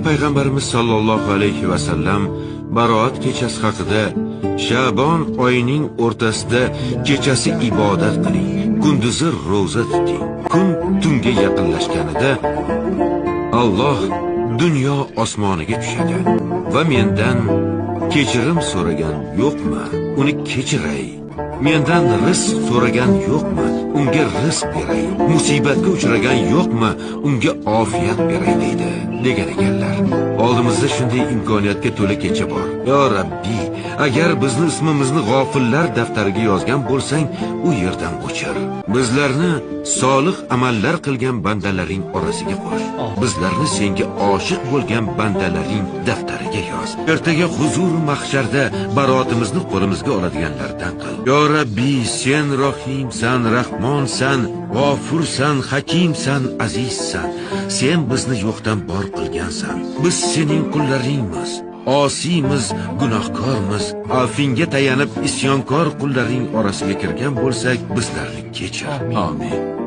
payg'ambarimiz sollallohu alayhi va sallam baroat kechasi haqida Sha'bon oyining o'rtasida kechasi ibodat qiling, kunduzi ro'za tuting. Kun tunga yaqinlashganida Alloh dunyo osmoniga tushadi va mendan kechirim so'ragan yo'qmi? Uni kechiray. Mendan rizq so'ragan yo'qmi? Unga rizq beray. Musibatga uchragan yo'qmi? Unga ofiyat beray deydi degan ekanlar. Oldimizda shunday imkoniyatga to'la kecha bor. Yo Rabbiy, agar bizni ismimizni g'ofillar daftariga yozgan bo'lsang, u yerdan o'chir. Bizlarni solih amallar qilgan bandalaring orasiga qo'sh. Bizlarni senga oshiq bo'lgan bandalaring daftariga yoz. Ertaga huzur mahsharda baroatimizni qo'limizga oladiganlardan qil. Yo Rabbiy, sen Rohimsan, Rahmonsan, G'ofursan, Hakimsan, Azizsan. Sen bizni yo'qdan bor qilgansan. Biz sening qullaringmiz. Osiymiz, gunohkormiz. Afinga tayanib isyonkor qullaring orasiga kirgan bo'lsak, bizlarni kechir. Amin.